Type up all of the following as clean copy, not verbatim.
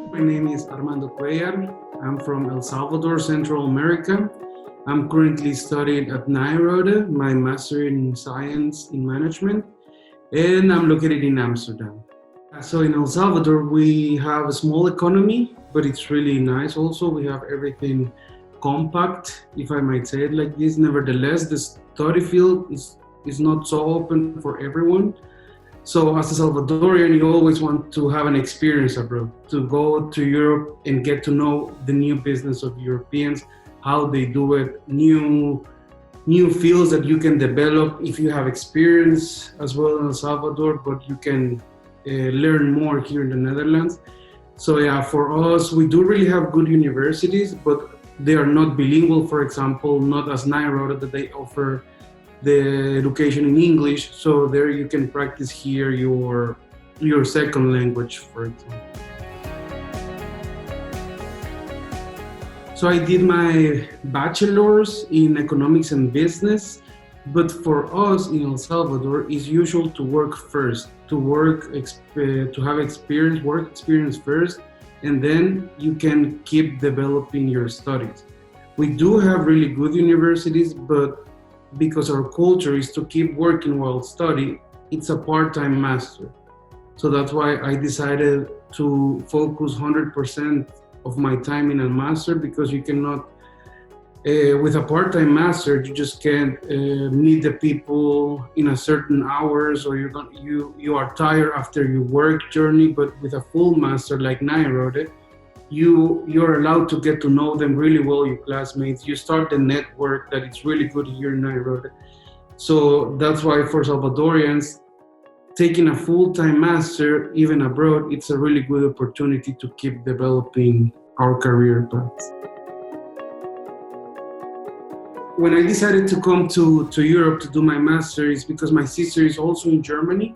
My name is Armando Cuellar. I'm from El Salvador, Central America. I'm currently studying at Nyenrode, my Master in Science in Management, and I'm located in Amsterdam. So in El Salvador, we have a small economy, but it's really nice also. We have everything compact, if I might say it like this. Nevertheless, the study field is not so open for everyone. So as a Salvadorian, you always want to have an experience abroad, to go to Europe and get to know the new business of Europeans, how they do it, new fields that you can develop if you have experience as well in El Salvador, but you can learn more here in the Netherlands. So yeah, for us, we do really have good universities, but they are not bilingual, for example, not as Nyenrode that they offer the education in English, so there you can practice here your second language, for example. So I did my bachelor's in economics and business, but for us in El Salvador, it's usual to work first, to have work experience first, and then you can keep developing your studies. We do have really good universities, but because our culture is to keep working while studying, it's a part-time master. So that's why I decided to focus 100% of my time in a master, because you cannot, with a part-time master, you just can't meet the people in a certain hours, or you are tired after your work journey. But with a full master like Nyenrode, you're allowed to get to know them really well, your classmates. You start the network that is really good here in Nyenrode. So that's why for Salvadorians, taking a full-time master, even abroad, it's a really good opportunity to keep developing our career paths. When I decided to come to Europe to do my master, is because my sister is also in Germany,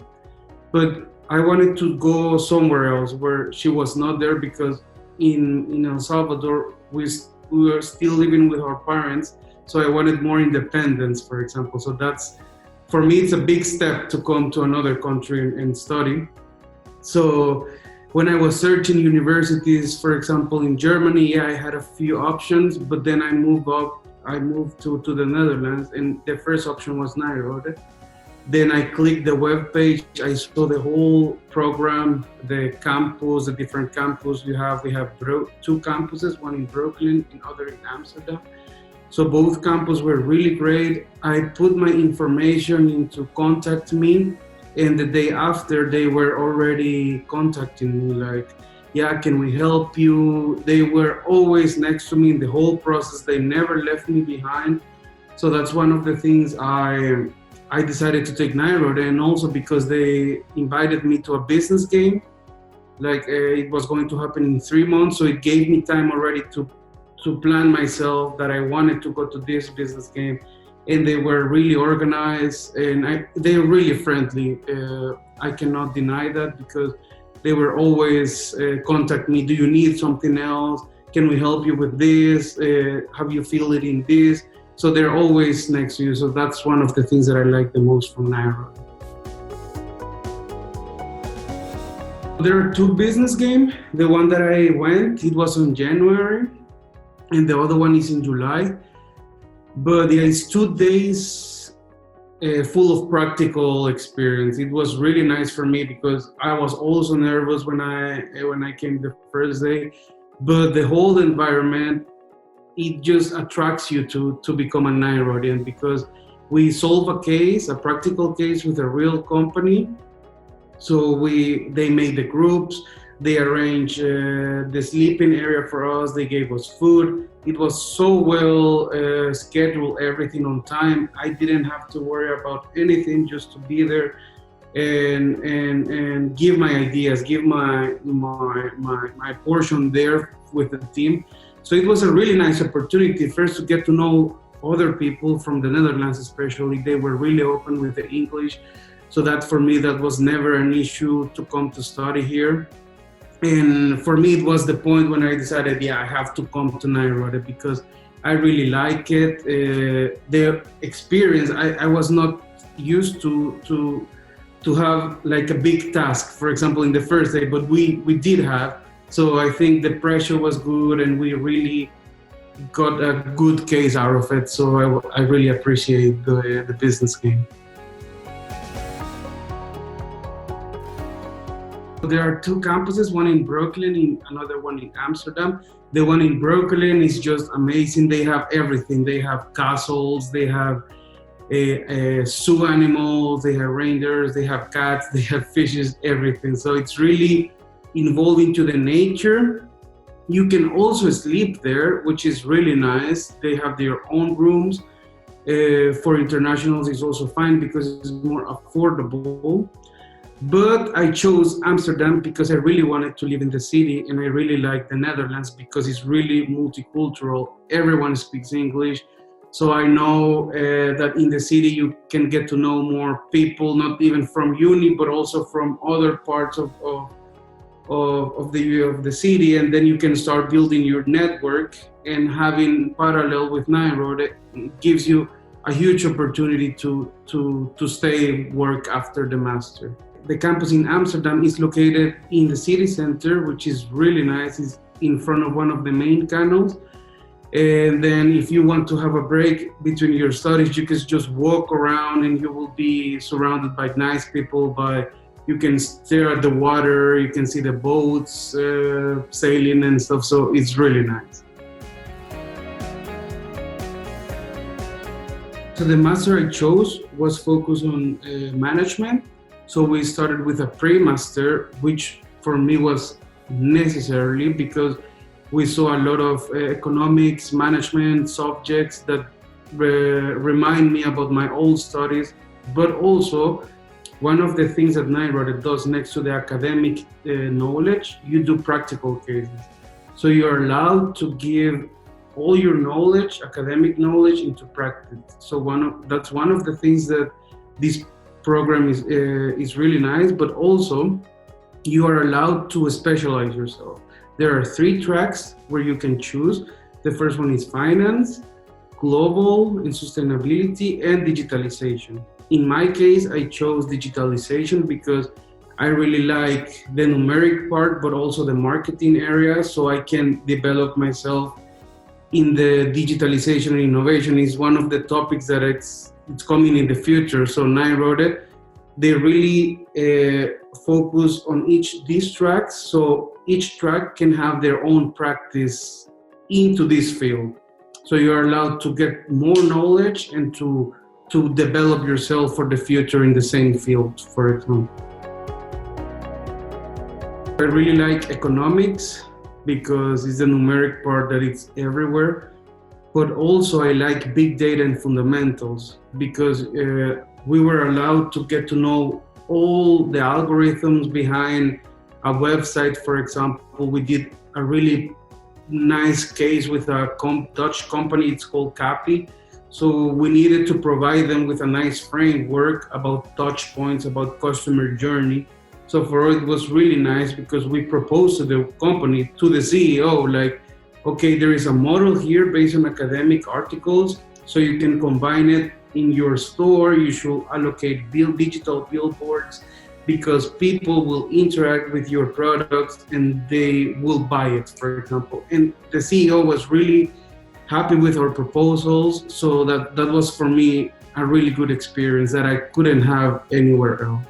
but I wanted to go somewhere else where she was not there, because in El Salvador, we were still living with our parents, so I wanted more independence, for example. So that's, for me, it's a big step to come to another country and study. So when I was searching universities, for example, in Germany, I had a few options, but then I moved to the Netherlands, and the first option was Nyenrode. Then I clicked the web page, I saw the whole program, the campus, the different campus we have. We have two campuses, one in Brooklyn and other in Amsterdam. So both campuses were really great. I put my information into Contact Me, and the day after they were already contacting me like, yeah, can we help you? They were always next to me in the whole process. They never left me behind. So that's one of the things I decided to take Nyenrode, and also because they invited me to a business game. Like it was going to happen in 3 months, so it gave me time already to plan myself that I wanted to go to this business game. And they were really organized, and they were really friendly. I cannot deny that, because they were always contact me. Do you need something else? Can we help you with this? Have you filled it in this? So they're always next to you. So that's one of the things that I like the most from Nyenrode. There are two business games. The one that I went, it was in January, and the other one is in July. But it's 2 days full of practical experience. It was really nice for me, because I was also nervous when I came the first day. But the whole environment, it just attracts you to become a Nyenrodian, because we solve a practical case with a real company. So they made the groups, they arranged the sleeping area for us, they gave us food. It was so well scheduled, everything on time. I didn't have to worry about anything, just to be there and give my ideas, give my portion there with the team. So it was a really nice opportunity, first to get to know other people from the Netherlands especially. They were really open with the English. So that for me, that was never an issue to come to study here. And for me, it was the point when I decided, yeah, I have to come to Nyenrode, because I really like it. The experience, I was not used to have like a big task, for example, in the first day, but we did have. So I think the pressure was good and we really got a good case out of it. So I really appreciate the business game. There are two campuses, one in Brooklyn and another one in Amsterdam. The one in Brooklyn is just amazing. They have everything. They have castles, they have zoo animals, they have reindeers, they have cats, they have fishes, everything. So it's really involved into the nature. You can also sleep there, which is really nice. They have their own rooms. For internationals, it's also fine because it's more affordable. But I chose Amsterdam because I really wanted to live in the city, and I really like the Netherlands because it's really multicultural. Everyone speaks English. So I know that in the city you can get to know more people, not even from uni, but also from other parts of the city, and then you can start building your network. And having parallel with Nyenrode gives you a huge opportunity to stay work after the master. The campus in Amsterdam is located in the city center, which is really nice. It's in front of one of the main canals. And then if you want to have a break between your studies, you can just walk around and you will be surrounded by nice people. You can stare at the water, you can see the boats sailing and stuff. So it's really nice. So the master I chose was focused on management. So we started with a pre-master, which for me was necessary because we saw a lot of economics, management subjects that remind me about my old studies. But also, one of the things that Nyenrode does next to the academic knowledge, you do practical cases. So you're allowed to give all your knowledge, academic knowledge, into practice. So that's one of the things that this program is really nice, but also you are allowed to specialize yourself. There are 3 tracks where you can choose. The first one is finance, global and sustainability, and digitalization. In my case, I chose digitalization because I really like the numeric part, but also the marketing area, so I can develop myself in the digitalization and innovation. Is one of the topics that it's coming in the future. So Nyenrode, they really focus on these tracks, so each track can have their own practice into this field. So you're allowed to get more knowledge and to develop yourself for the future in the same field, for example. I really like economics because it's the numeric part that it's everywhere. But also I like big data and fundamentals because we were allowed to get to know all the algorithms behind a website. For example, we did a really nice case with a Dutch company, it's called Capi. So we needed to provide them with a nice framework about touch points, about customer journey. So for us, it was really nice because we proposed to the company, to the CEO, like, okay, there is a model here based on academic articles, so you can combine it in your store. You should allocate digital billboards because people will interact with your products and they will buy it, for example. And the CEO was really happy with our proposals, so that was for me a really good experience that I couldn't have anywhere else.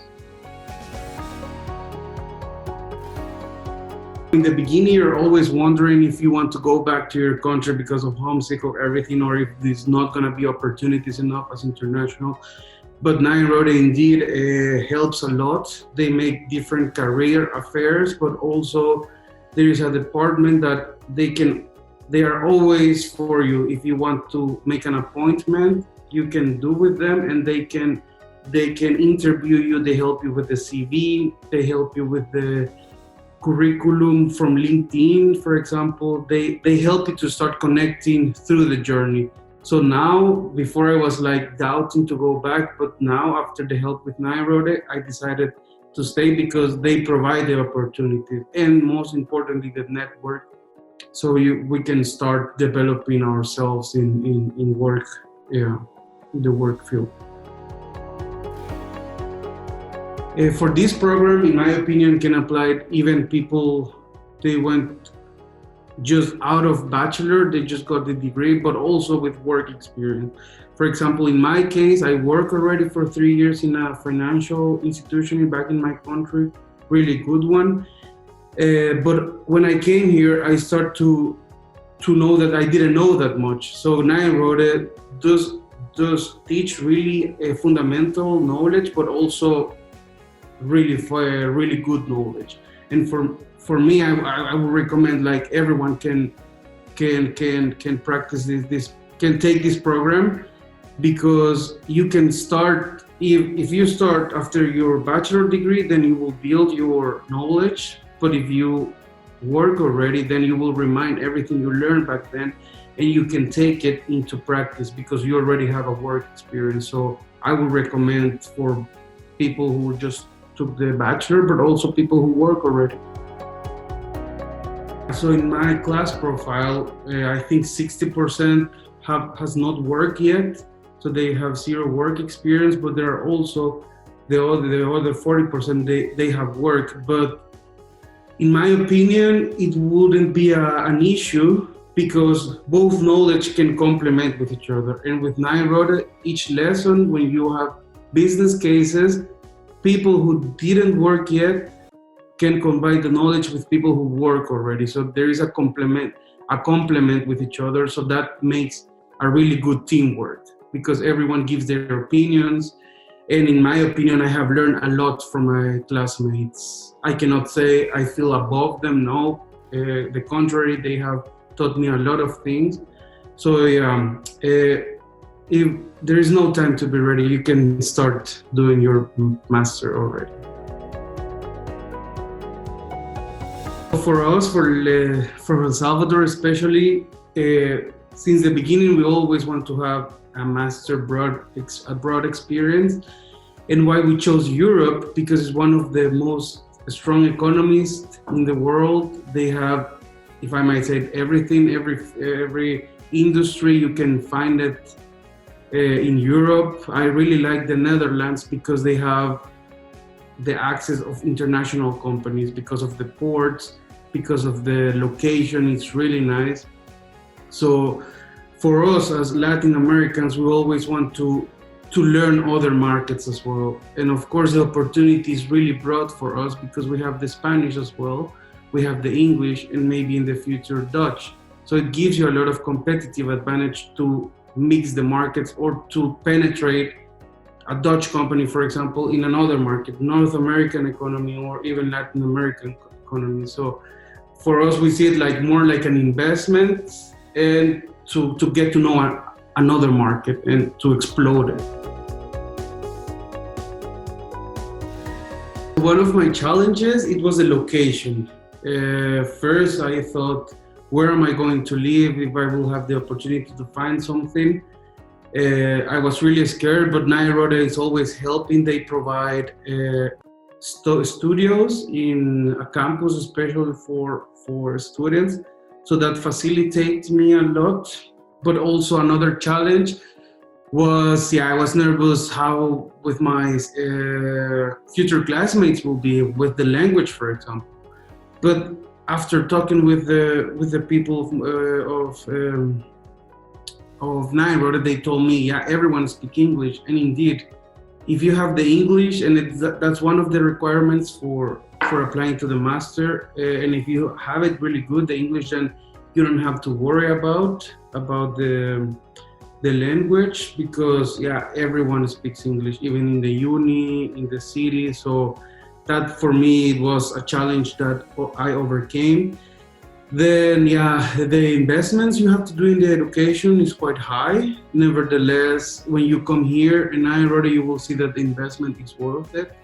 In the beginning, you're always wondering if you want to go back to your country because of homesick or everything, or if there's not going to be opportunities enough as international. But Nyenrode indeed helps a lot. They make different career affairs, but also there is a department that they are always for you. If you want to make an appointment, you can do with them, and they can interview you. They help you with the CV. They help you with the curriculum from LinkedIn, for example. They help you to start connecting through the journey. So now, before I was like doubting to go back, but now after the help with Nyenrode, I decided to stay because they provide the opportunities and most importantly, the network. So we can start developing ourselves in work, in the work field. For this program, in my opinion, can apply even people they went just out of bachelor, they just got the degree, but also with work experience. For example, in my case, I work already for 3 years in a financial institution back in my country, really good one. But when I came here, I start to know that I didn't know that much. So Nyenrode does teach really a fundamental knowledge, but also really good knowledge. And for me, I would recommend like everyone can practice this can take this program, because you can start if you start after your bachelor degree, then you will build your knowledge. But if you work already, then you will remind everything you learned back then, and you can take it into practice because you already have a work experience. So I would recommend for people who just took the bachelor, but also people who work already. So in my class profile, I think 60% has not worked yet. So they have zero work experience, but there are also the other 40%, they have work. But in my opinion, it wouldn't be an issue, because both knowledge can complement with each other. And with Nyenrode, each lesson, when you have business cases, people who didn't work yet can combine the knowledge with people who work already. So there is a complement with each other. So that makes a really good teamwork, because everyone gives their opinions. And in my opinion, I have learned a lot from my classmates. I cannot say I feel above them, no. The contrary, they have taught me a lot of things. So if there is no time to be ready, you can start doing your master already. For us, for El Salvador especially, since the beginning, we always want to have a master abroad experience. And why we chose Europe, because it's one of the most strong economies in the world. They have, if I might say, everything, every industry, you can find it in Europe. I really like the Netherlands because they have the access of international companies, because of the ports, because of the location. It's really nice. So for us as Latin Americans, we always want to learn other markets as well. And of course, the opportunity is really broad for us, because we have the Spanish as well, we have the English, and maybe in the future Dutch. So it gives you a lot of competitive advantage to mix the markets, or to penetrate a Dutch company, for example, in another market, North American economy, or even Latin American economy. So for us, we see it like more like an investment, and to get to know another market and to explode it. One of my challenges, it was the location. First, I thought, where am I going to live if I will have the opportunity to find something? I was really scared, but Nyenrode is always helping. They provide studios in a campus, especially for students. So that facilitates me a lot. But also another challenge was, I was nervous how with my future classmates will be with the language, for example. But after talking with the people of Nyenrode, they told me, everyone speaks English. And indeed, if you have the English, and that's one of the requirements for applying to the master, and if you have it really good, the English, then you don't have to worry about the language, because everyone speaks English, even in the uni, in the city. So that for me, it was a challenge that I overcame. Then the investments you have to do in the education is quite high. Nevertheless, when you come here in Nyenrode, you will see that the investment is worth it.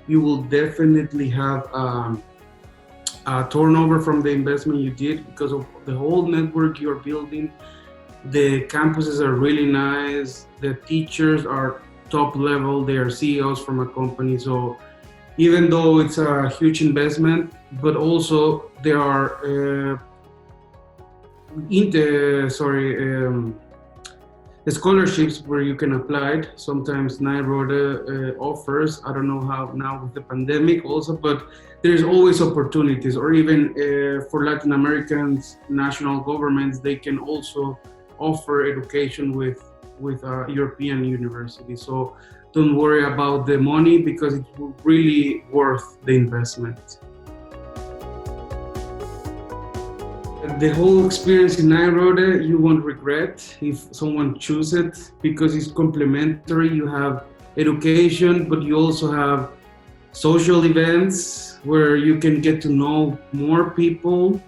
You will definitely have a turnover from the investment you did, because of the whole network you're building. The campuses are really nice. The teachers are top level. They are CEOs from a company. So even though it's a huge investment, but also there are scholarships where you can apply it. Sometimes Nyenrode offers, I don't know how now with the pandemic also, but there's always opportunities, or even for Latin Americans, national governments, they can also offer education with European university. So don't worry about the money, because it's really worth the investment. The whole experience in Nyenrode, you won't regret if someone chooses it, because it's complementary. You have education, but you also have social events where you can get to know more people.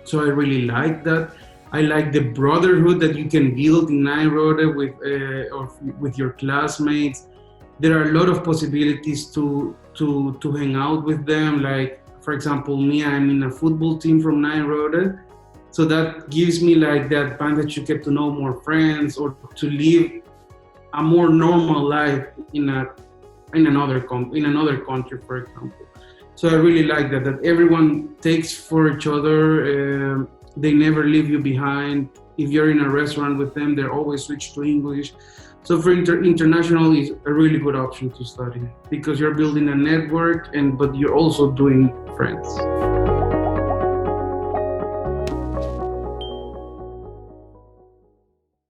So I really like that. I like the brotherhood that you can build in Nyenrode with your classmates. There are a lot of possibilities to hang out with them. Like, for example, me, I'm in a football team from Nyenrode. So that gives me like the advantage to get to know more friends, or to live a more normal life in another country, for example. So I really like that everyone takes for each other. They never leave you behind. If you're in a restaurant with them, they always switch to English. So for international is a really good option to study, because you're building a network, but you're also doing friends.